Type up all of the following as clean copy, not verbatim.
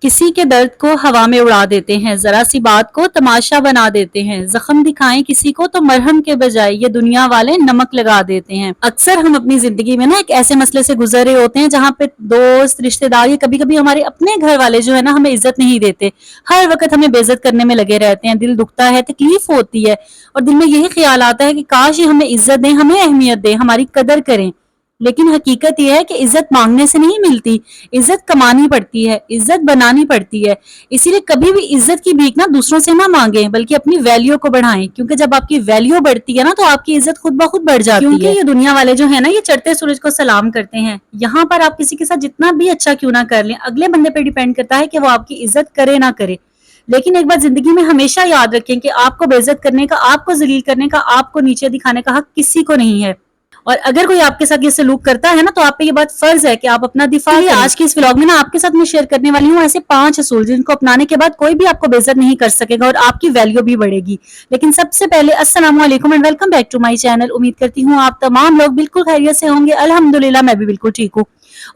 किसी के दर्द को हवा में उड़ा देते हैं, जरा सी बात को तमाशा बना देते हैं, जख्म दिखाएं किसी को तो मरहम के बजाय ये दुनिया वाले नमक लगा देते हैं। अक्सर हम अपनी जिंदगी में ना एक ऐसे मसले से गुजर रहे होते हैं जहाँ पे दोस्त, रिश्तेदार या कभी कभी हमारे अपने घर वाले जो है ना हमें इज्जत नहीं देते, हर वक्त हमें बेइज्जत करने में लगे रहते हैं। दिल दुखता है, तकलीफ होती है और दिल में यही ख्याल आता है कि काश ये हमें इज्जत दें, हमें अहमियत दें, हमारी कदर करें। लेकिन हकीकत यह है कि इज्जत मांगने से नहीं मिलती, इज्जत कमानी पड़ती है, इज्जत बनानी पड़ती है। इसीलिए कभी भी इज्जत की भीख ना दूसरों से ना मांगे, बल्कि अपनी वैल्यू को बढ़ाएं, क्योंकि जब आपकी वैल्यू बढ़ती है ना तो आपकी इज्जत खुद ब खुद बढ़ जाती है। क्योंकि ये दुनिया वाले जो है ना ये चढ़ते सूरज को सलाम करते हैं। यहाँ पर आप किसी के साथ जितना भी अच्छा क्यों ना कर लें, अगले बंदे पे डिपेंड करता है कि वो आपकी इज्जत करे ना करे। लेकिन एक बात जिंदगी में हमेशा याद रखें कि आपको बेइज्जत करने का, आपको जलील करने का, आपको नीचे दिखाने का हक किसी को नहीं है। और अगर कोई आपके साथ ये सलूक करता है ना तो आप पे ये बात फर्ज है कि आप अपना दिफा करें। आज की इस व्लॉग में ना आपके साथ मैं शेयर करने वाली हूँ ऐसे 5 असूल जिनको अपनाने के बाद कोई भी आपको बेइज्जत नहीं कर सकेगा और आपकी वैल्यू भी बढ़ेगी। लेकिन सबसे पहले अस्सलाम वालेकुम and welcome back to my channel. उम्मीद करती हूँ आप तमाम लोग बिल्कुल खैरियत से होंगे। अल्हम्दुलिल्लाह मैं भी बिल्कुल ठीक हूँ।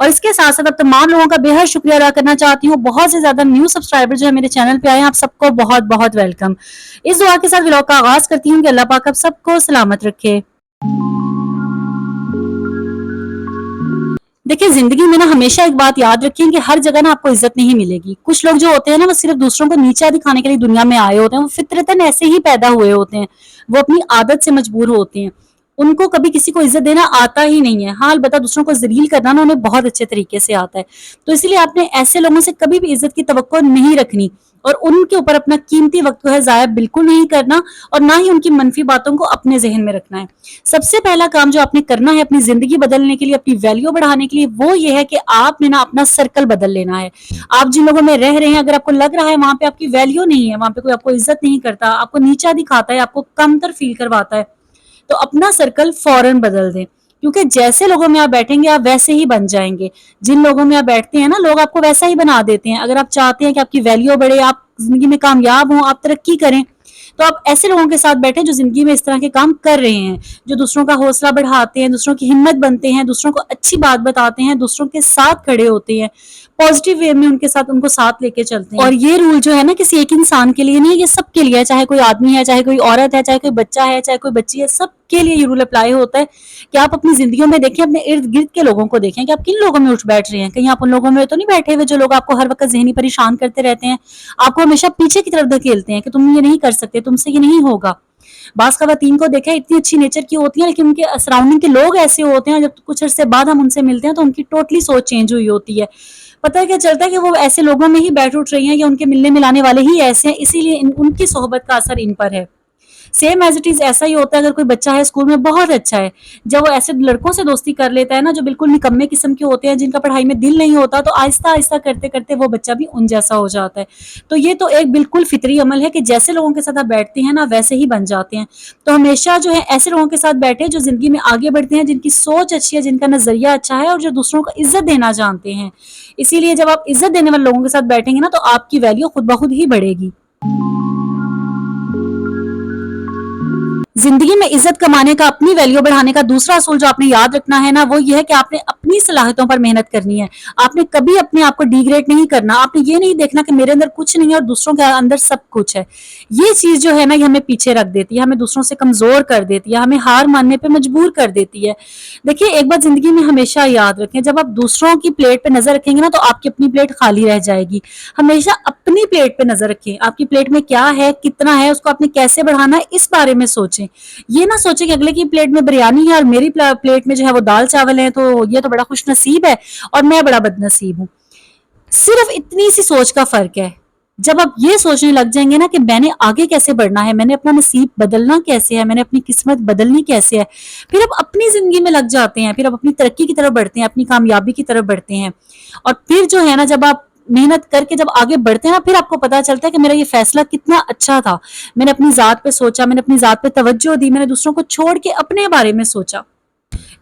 और इसके साथ साथ अब तमाम लोगों का बेहद शुक्रिया अदा करना चाहती हूँ। बहुत से ज्यादा न्यू सब्सक्राइबर जो है मेरे चैनल पे आए हैं, आप सबको बहुत बहुत वेलकम। इस दुआ के साथ व्लॉग का आगाज करती हूँ कि अल्लाह पाक आप सबको सलामत रखे। देखिए जिंदगी में ना हमेशा एक बात याद रखिए कि हर जगह ना आपको इज्जत नहीं मिलेगी। कुछ लोग जो होते हैं ना वो सिर्फ दूसरों को नीचा दिखाने के लिए दुनिया में आए होते हैं, वो फितरतन ऐसे ही पैदा हुए होते हैं, वो अपनी आदत से मजबूर होते हैं, उनको कभी किसी को इज्जत देना आता ही नहीं है। हाँ अलबत्ता दूसरों को जलील करना ना उन्हें बहुत अच्छे तरीके से आता है। तो इसलिए आपने ऐसे लोगों से कभी भी इज्जत की तवक्को नहीं रखनी और उनके ऊपर अपना कीमती वक्त को है जाया बिल्कुल नहीं करना और ना ही उनकी मनफी बातों को अपने जहन में रखना है। सबसे पहला काम जो आपने करना है अपनी जिंदगी बदलने के लिए, अपनी वैल्यू बढ़ाने के लिए, वो ये है कि आपने ना अपना सर्कल बदल लेना है। आप जिन लोगों में रह रहे हैं, अगर आपको लग रहा है वहां पे आपकी वैल्यू नहीं है, वहां पे कोई आपको इज्जत नहीं करता, आपको नीचा दिखाता है, आपको कमतर फील करवाता है, तो अपना सर्कल फौरन बदल दें। क्योंकि जैसे लोगों में आप बैठेंगे आप वैसे ही बन जाएंगे। जिन लोगों में आप बैठते हैं ना लोग आपको वैसा ही बना देते हैं। अगर आप चाहते हैं कि आपकी वैल्यू बढ़े, आप जिंदगी में कामयाब हों, आप तरक्की करें, तो आप ऐसे लोगों के साथ बैठे जो जिंदगी में इस तरह के काम कर रहे हैं, जो दूसरों का हौसला बढ़ाते हैं, दूसरों की हिम्मत बनते हैं, दूसरों को अच्छी बात बताते हैं, दूसरों के साथ खड़े होते हैं, पॉजिटिव वे में उनके साथ उनको साथ लेके चलते हैं। और ये रूल जो है ना किसी एक इंसान के लिए नहीं, ये सबके लिए है, चाहे कोई आदमी है, चाहे कोई औरत है, चाहे कोई बच्चा है, चाहे कोई बच्ची है, सबके लिए ये रूल अप्लाई होता है कि आप अपनी जिंदगियों में देखें, अपने इर्द गिर्द के लोगों को देखें कि आप किन लोगों में उठ बैठ रहे हैं। कहीं आप उन लोगों में तो नहीं बैठे हुए जो लोग आपको हर वक्त जहनी परेशान करते रहते हैं, आपको हमेशा पीछे की तरफ धकेलते हैं कि तुम ये नहीं कर सकते, तुमसे ये नहीं होगा। बास खवातीन को देखा इतनी अच्छी नेचर की होती है, लेकिन उनके सराउंडिंग के लोग ऐसे होते हैं, जब कुछ अरसे बाद हम उनसे मिलते हैं तो उनकी टोटली सोच चेंज हुई होती है। पता है क्या चलता है कि वो ऐसे लोगों में ही बैठ उठ रही हैं या उनके मिलने मिलाने वाले ही ऐसे हैं, इसीलिए उनकी सोहबत का असर इन पर है। सेम एज इट इज ऐसा ही होता है अगर कोई बच्चा है स्कूल में बहुत अच्छा है, जब वो ऐसे लड़कों से दोस्ती कर लेता है ना जो बिल्कुल निकम्मे किस्म के होते हैं, जिनका पढ़ाई में दिल नहीं होता, तो आहिस्ता आहिस्ता करते करते वो बच्चा भी उन जैसा हो जाता है। तो ये तो एक बिल्कुल फितरी अमल है कि जैसे लोगों के साथ आप बैठते हैं ना वैसे ही बन जाते हैं। तो हमेशा जो है ऐसे लोगों के साथ बैठे जो जिंदगी में आगे बढ़ते हैं, जिनकी सोच अच्छी है, जिनका नजरिया अच्छा है और जो दूसरों को इज्जत देना जानते हैं। इसीलिए जब आप इज्जत देने वाले लोगों के साथ बैठेंगे ना तो आपकी वैल्यू खुद ब खुद ही बढ़ेगी। जिंदगी में इज्जत कमाने का, अपनी वैल्यू बढ़ाने का दूसरा असूल जो आपने याद रखना है ना वो ये है कि आपने अपनी सलाहियतों पर मेहनत करनी है। आपने कभी अपने आप को डिग्रेड नहीं करना। आपने ये नहीं देखना कि मेरे अंदर कुछ नहीं है और दूसरों के अंदर सब कुछ है। ये चीज जो है ना ये हमें पीछे रख देती है, हमें दूसरों से कमजोर कर देती है, हमें हार मानने पर मजबूर कर देती है। देखिए एक बात जिंदगी में हमेशा याद रखें, जब आप दूसरों की प्लेट पे नजर रखेंगे ना तो आपकी अपनी प्लेट खाली रह जाएगी। हमेशा अपनी प्लेट पे नजर रखें, आपकी प्लेट में क्या है, कितना है, उसको आपने कैसे बढ़ाना है, इस बारे में सोचें। ये ना सोचे कि अगले की प्लेट में बिरयानी है और मेरी प्लेट में जो है वो दाल चावल है, तो ये तो बड़ा खुश नसीब है और मैं बड़ा बदनसीब हूँ। सिर्फ इतनी सी सोच का फर्क है। जब आप ये सोचने लग जाएंगे ना कि मैंने आगे कैसे बढ़ना है, मैंने अपना नसीब बदलना कैसे है, मैंने अपनी किस्मत बदलनी कैसे है, फिर आप अपनी जिंदगी में लग जाते हैं, फिर आप अपनी तरक्की की तरफ बढ़ते हैं, अपनी कामयाबी की तरफ बढ़ते हैं। और फिर जो है ना जब आप मेहनत करके जब आगे बढ़ते हैं ना फिर आपको पता चलता है कि मेरा ये फैसला कितना अच्छा था। मैंने अपनी जात पे सोचा, मैंने अपनी जात पे तवज्जो दी, मैंने दूसरों को छोड़ के अपने बारे में सोचा।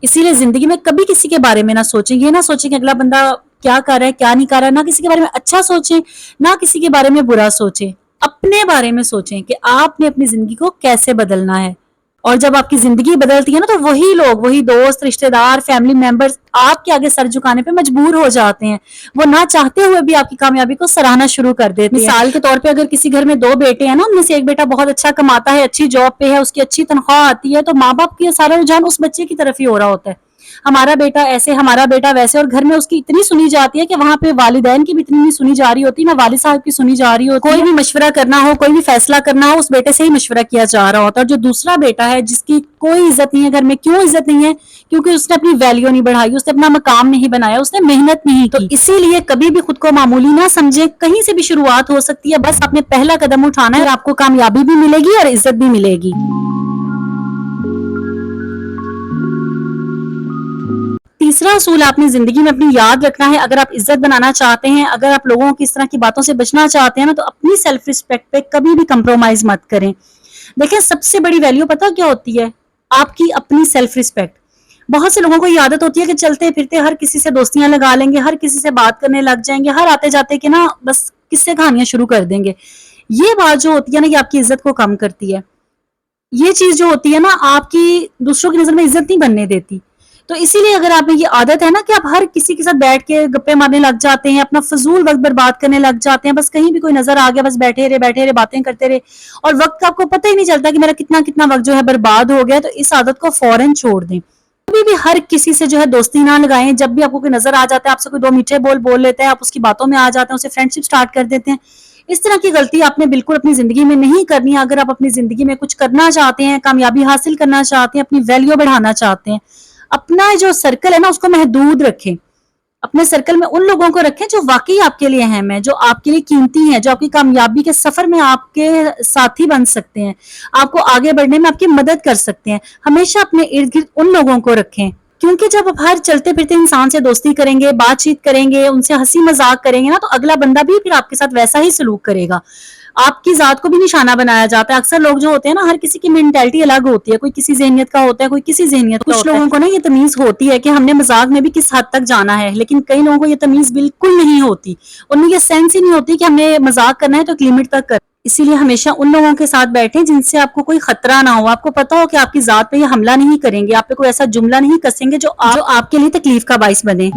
इसीलिए जिंदगी में कभी किसी के बारे में ना सोचें, ये ना सोचें कि अगला बंदा क्या कर रहा है क्या नहीं कर रहा है, ना किसी के बारे में अच्छा सोचें ना किसी के बारे में बुरा सोचें। अपने बारे में सोचें कि आपने अपनी जिंदगी को कैसे बदलना है। اور جب آپ کی زندگی بدلتی ہے نا تو وہی لوگ، وہی دوست، رشتے دار، فیملی ممبرز آپ کے آگے سر جھکانے پہ مجبور ہو جاتے ہیں. وہ نہ چاہتے ہوئے بھی آپ کی کامیابی کو سراہنا شروع کر دیتے ہیں. مثال کے طور پہ اگر کسی گھر میں 2 بیٹے ہیں نا، ان میں سے ایک بیٹا بہت اچھا کماتا ہے، اچھی جاب پہ ہے، اس کی اچھی تنخواہ آتی ہے، تو ماں باپ کی سارا رجحان اس بچے کی طرف ہی ہو رہا ہوتا ہے. ہمارا بیٹا ایسے، ہمارا بیٹا ویسے، اور گھر میں اس کی اتنی سنی جاتی ہے کہ وہاں پہ والدین کی بھی اتنی نہیں سنی جا رہی ہوتی، نہ والد صاحب کی سنی جا رہی ہوتی. کوئی بھی مشورہ کرنا ہو، کوئی بھی فیصلہ کرنا ہو، اس بیٹے سے ہی مشورہ کیا جا رہا ہوتا ہے. اور جو دوسرا بیٹا ہے جس کی کوئی عزت نہیں ہے گھر میں، کیوں عزت نہیں ہے؟ کیونکہ اس نے اپنی ویلیو نہیں بڑھائی، اس نے اپنا مقام نہیں بنایا، اس نے محنت نہیں کی. تو اسی لیے کبھی بھی خود کو معمولی نہ سمجھیں، کہیں سے بھی شروعات ہو سکتی ہے، بس آپ نے پہلا قدم اٹھانا ہے اور آپ کو کامیابی بھی ملے گی اور عزت بھی ملے گی. تیسرا اصول آپ نے زندگی میں اپنی یاد رکھنا ہے. اگر آپ عزت بنانا چاہتے ہیں، اگر آپ لوگوں کی اس طرح کی باتوں سے بچنا چاہتے ہیں نا، تو اپنی سیلف رسپیکٹ پہ کبھی بھی کمپرومائز مت کریں. دیکھیں سب سے بڑی ویلیو پتہ کیا ہوتی ہے؟ آپ کی اپنی سیلف رسپیکٹ. بہت سے لوگوں کو یہ عادت ہوتی ہے کہ چلتے پھرتے ہر کسی سے دوستیاں لگا لیں گے، ہر کسی سے بات کرنے لگ جائیں گے، ہر آتے جاتے کے نا بس قصے کہانیاں شروع کر دیں گے. یہ بات جو ہوتی ہے نا، یہ آپ کی عزت کو کم کرتی ہے. یہ چیز جو ہوتی ہے نا، آپ کی دوسروں کی نظر میں عزت نہیں بننے دیتی. تو اسی لیے اگر آپ میں یہ عادت ہے نا کہ آپ ہر کسی کے ساتھ بیٹھ کے گپے مارنے لگ جاتے ہیں، اپنا فضول وقت برباد کرنے لگ جاتے ہیں، بس کہیں بھی کوئی نظر آ گیا بس بیٹھے رہے باتیں کرتے رہے، اور وقت کا آپ کو پتہ ہی نہیں چلتا کہ میرا کتنا وقت جو ہے برباد ہو گیا. تو اس عادت کو فوراً چھوڑ دیں. کبھی بھی ہر کسی سے جو ہے دوستی نہ لگائیں. جب بھی آپ کو کوئی نظر آ جاتا ہے، آپ سے کوئی 2 میٹھے بول لیتے ہیں، آپ اس کی باتوں میں آ جاتے ہیں، اسے فرینڈ شپ سٹارٹ کر دیتے ہیں. اس طرح کی غلطی آپ نے بالکل اپنی زندگی میں نہیں کرنی ہے. اگر آپ اپنی زندگی میں کچھ کرنا چاہتے ہیں، کامیابی حاصل کرنا چاہتے ہیں، اپنی ویلیو بڑھانا چاہتے ہیں، اپنا جو سرکل ہے نا اس کو محدود رکھیں. اپنے سرکل میں ان لوگوں کو رکھیں جو واقعی آپ کے لیے اہم ہیں، جو آپ کے لیے قیمتی ہیں، جو آپ کی کامیابی کے سفر میں آپ کے ساتھی بن سکتے ہیں، آپ کو آگے بڑھنے میں آپ کی مدد کر سکتے ہیں. ہمیشہ اپنے ارد گرد ان لوگوں کو رکھیں. کیونکہ جب آپ ہر چلتے پھرتے انسان سے دوستی کریں گے، بات چیت کریں گے، ان سے ہنسی مذاق کریں گے نا، تو اگلا بندہ بھی پھر آپ کے ساتھ ویسا ہی سلوک کرے گا. آپ کی ذات کو بھی نشانہ بنایا جاتا ہے. اکثر لوگ جو ہوتے ہیں نا، ہر کسی کی مینٹیلٹی الگ ہوتی ہے. کوئی کسی ذہنیت کا ہوتا ہے، کوئی کسی ذہنیت کا ہوتا ہے. کچھ لوگوں کو نا یہ تمیز ہوتی ہے کہ ہم نے مذاق میں بھی کس حد تک جانا ہے، لیکن کئی لوگوں کو یہ تمیز بالکل نہیں ہوتی. ان میں یہ سینس ہی نہیں ہوتی کہ ہم نے مذاق کرنا ہے تو ایک لمٹ تک کرنا. اسی لیے ہمیشہ ان لوگوں کے ساتھ بیٹھیں جن سے آپ کو کوئی خطرہ نہ ہو. آپ کو پتا ہو کہ آپ کی ذات پہ یہ حملہ نہیں کریں گے، آپ پہ کوئی ایسا جملہ نہیں کسیں گے جو آپ کے لیے تکلیف کا باعث بنے.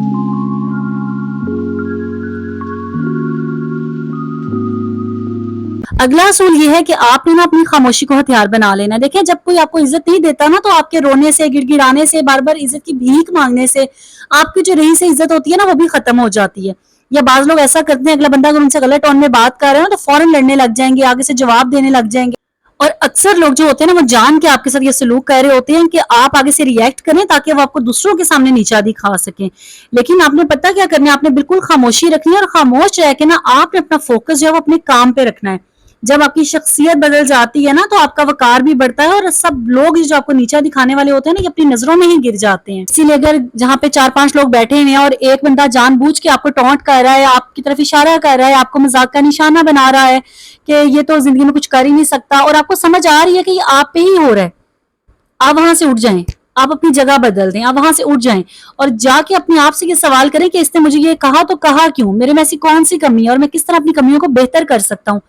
اگلا اصول یہ ہے کہ آپ نے نا اپنی خاموشی کو ہتھیار بنا لینا. دیکھیں جب کوئی آپ کو عزت نہیں دیتا نا، تو آپ کے رونے سے، گڑ گڑانے سے، بار بار عزت کی بھیک مانگنے سے آپ کی جو رہی سے عزت ہوتی ہے نا، وہ بھی ختم ہو جاتی ہے. یا بعض لوگ ایسا کرتے ہیں، اگلا بندہ اگر ان سے غلط ٹون میں بات کر رہے ہیں نا، تو فوراً لڑنے لگ جائیں گے، آگے سے جواب دینے لگ جائیں گے. اور اکثر لوگ جو ہوتے ہیں نا، وہ جان کے آپ کے ساتھ یہ سلوک کر رہے ہوتے ہیں کہ آپ آگے سے ریئیکٹ کریں تاکہ وہ آپ کو دوسروں کے سامنے نیچا دکھا سکیں. لیکن آپ نے پتہ کیا کرنا ہے؟ آپ نے بالکل خاموشی رکھنی ہے، اور خاموش رہ کے نا آپ نے اپنا فوکس جو ہے وہ اپنے کام پہ رکھنا ہے. جب آپ کی شخصیت بدل جاتی ہے نا، تو آپ کا وقار بھی بڑھتا ہے، اور سب لوگ جو آپ کو نیچا دکھانے والے ہوتے ہیں نا، یہ اپنی نظروں میں ہی گر جاتے ہیں. اسی لیے اگر جہاں پہ 4-5 لوگ بیٹھے ہیں اور ایک بندہ جان بوجھ کے آپ کو ٹونٹ کر رہا ہے، آپ کی طرف اشارہ کر رہا ہے، آپ کو مذاق کا نشانہ بنا رہا ہے کہ یہ تو زندگی میں کچھ کر ہی نہیں سکتا، اور آپ کو سمجھ آ رہی ہے کہ یہ آپ پہ ہی ہو رہا ہے، آپ وہاں سے اٹھ جائیں. آپ اپنی جگہ بدل دیں، آپ وہاں سے اٹھ جائیں اور جا کے اپنے آپ سے یہ سوال کریں کہ اس نے مجھے یہ کہا تو کہا کیوں؟ میرے میں ایسی کون سی کمی ہے اور میں کس طرح اپنی کمیوں کو بہتر کر سکتا ہوں؟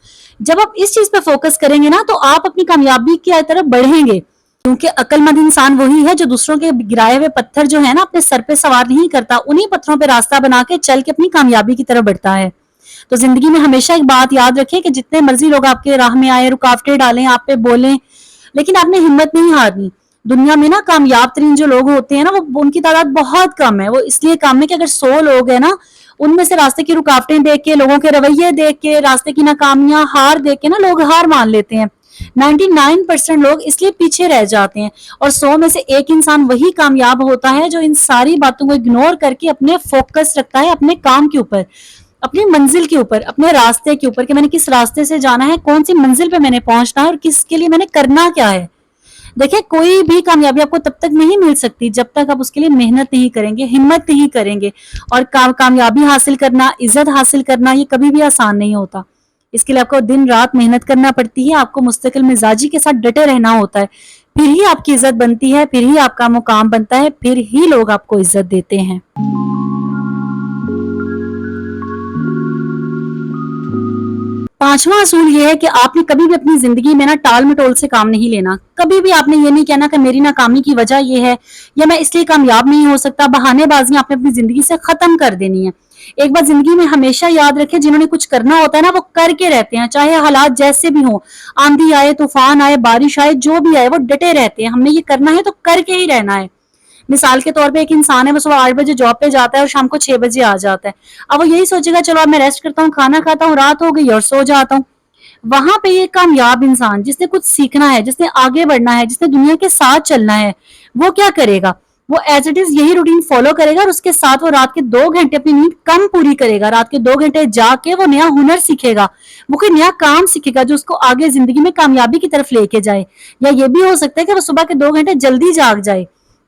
جب آپ اس چیز پہ فوکس کریں گے نا، تو آپ اپنی کامیابی کی طرف بڑھیں گے. کیونکہ عقل مند انسان وہی ہے جو دوسروں کے گرائے ہوئے پتھر جو ہے نا اپنے سر پہ سوار نہیں کرتا، انہی پتھروں پہ راستہ بنا کے چل کے اپنی کامیابی کی طرف بڑھتا ہے. تو زندگی میں ہمیشہ ایک بات یاد رکھیں کہ جتنے مرضی لوگ آپ کے راہ میں آئے، رکاوٹیں ڈالیں، آپ پہ بولیں، لیکن آپ نے ہمت نہیں ہارنی. دنیا میں نا کامیاب ترین جو لوگ ہوتے ہیں نا، وہ ان کی تعداد بہت کم ہے. وہ اس لیے کم ہے کہ اگر 100 لوگ ہیں نا، ان میں سے راستے کی رکاوٹیں دیکھ کے، لوگوں کے رویے دیکھ کے، راستے کی ناکامیاں، ہار دیکھ کے نا لوگ ہار مان لیتے ہیں. 99% لوگ اس لیے پیچھے رہ جاتے ہیں، اور 100 میں سے ایک انسان وہی کامیاب ہوتا ہے جو ان ساری باتوں کو اگنور کر کے اپنے فوکس رکھتا ہے اپنے کام کے اوپر، اپنی منزل کے اوپر، اپنے راستے کے اوپر، کہ میں نے کس راستے سے جانا ہے، کون سی منزل پہ میں نے پہنچنا ہے، اور کس کے لیے میں نے کرنا کیا ہے. دیکھیں کوئی بھی کامیابی آپ کو تب تک نہیں مل سکتی جب تک آپ اس کے لیے محنت نہیں کریں گے، ہمت نہیں کریں گے. اور کامیابی حاصل کرنا، عزت حاصل کرنا، یہ کبھی بھی آسان نہیں ہوتا. اس کے لیے آپ کو دن رات محنت کرنا پڑتی ہے، آپ کو مستقل مزاجی کے ساتھ ڈٹے رہنا ہوتا ہے. پھر ہی آپ کی عزت بنتی ہے، پھر ہی آپ کا مقام بنتا ہے، پھر ہی لوگ آپ کو عزت دیتے ہیں. पांचवा असूल ये है कि आपने कभी भी अपनी जिंदगी में ना टाल मटोल से काम नहीं लेना। कभी भी आपने ये नहीं कहना कि मेरी नाकामी की वजह ये है या मैं इसलिए कामयाब नहीं हो सकता। बहानेबाजियां आपने अपनी जिंदगी से खत्म कर देनी है। एक बात जिंदगी में हमेशा याद रखें, जिन्होंने कुछ करना होता है ना वो करके रहते हैं, चाहे हालात जैसे भी हो, आंधी आए, तूफान आए, बारिश आए, जो भी आए, वो डटे रहते हैं। हमने ये करना है तो करके ही रहना है। मिसाल के तौर पे एक इंसान है, वो सुबह 8 बजे जॉब पे जाता है और शाम को 6 बजे आ जाता है। अब वो यही सोचेगा चलो अब मैं रेस्ट करता हूँ, खाना खाता हूँ, रात हो गई और सो जाता हूँ। वहां पे ये कामयाब इंसान जिसने कुछ सीखना है, जिसने आगे बढ़ना है, जिसने दुनिया के साथ चलना है, वो क्या करेगा? वो एज इट इज यही रूटीन फॉलो करेगा और उसके साथ वो रात के 2 घंटे अपनी नींद कम पूरी करेगा। रात के 2 घंटे जाके वो नया हुनर सीखेगा, वो कोई नया काम सीखेगा जो उसको आगे जिंदगी में कामयाबी की तरफ लेके जाए। या ये भी हो सकता है कि वो सुबह के 2 घंटे जल्दी जाग जाए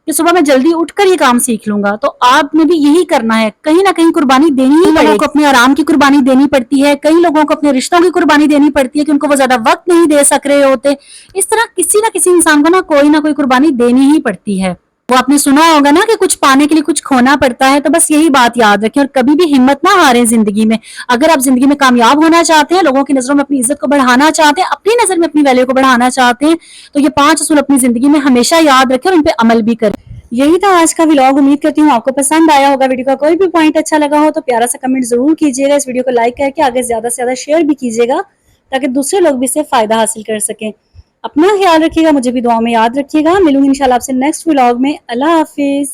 कि सुबह मैं जल्दी उठकर ये काम सीख लूंगा। तो आपने भी यही करना है, कहीं ना कहीं कुर्बानी देनी ही पड़ेगी। लोगों को अपने आराम की कुर्बानी देनी पड़ती है, कई लोगों को अपने रिश्तों की कुर्बानी देनी पड़ती है कि उनको वो ज्यादा वक्त नहीं दे सक रहे होते। इस तरह किसी ना किसी इंसान को ना कोई कुर्बानी देनी ही पड़ती है। वो आपने सुना होगा ना कि कुछ पाने के लिए कुछ खोना पड़ता है। तो बस यही बात याद रखें और कभी भी हिम्मत ना हारें जिंदगी में। अगर आप जिंदगी में कामयाब होना चाहते हैं, लोगों की नजरों में अपनी इज्जत को बढ़ाना चाहते हैं, अपनी नजर में अपनी वैल्यू को बढ़ाना चाहते हैं, तो ये 5 असूल अपनी जिंदगी में हमेशा याद रखें और उन पे अमल भी करें। यही था आज का व्लॉग। उम्मीद करती हूँ आपको पसंद आया होगा। वीडियो का कोई भी पॉइंट अच्छा लगा हो तो प्यारा सा कमेंट जरूर कीजिएगा। इस वीडियो को लाइक करके आगे ज्यादा से ज्यादा शेयर भी कीजिएगा ताकि दूसरे लोग भी इससे फायदा हासिल कर सकें। अपना ख्याल रखिएगा, मुझे भी दुआ में याद रखिएगा। मिलूंगी इंशाल्लाह आपसे नेक्स्ट व्लॉग में। अल्लाह हाफिज।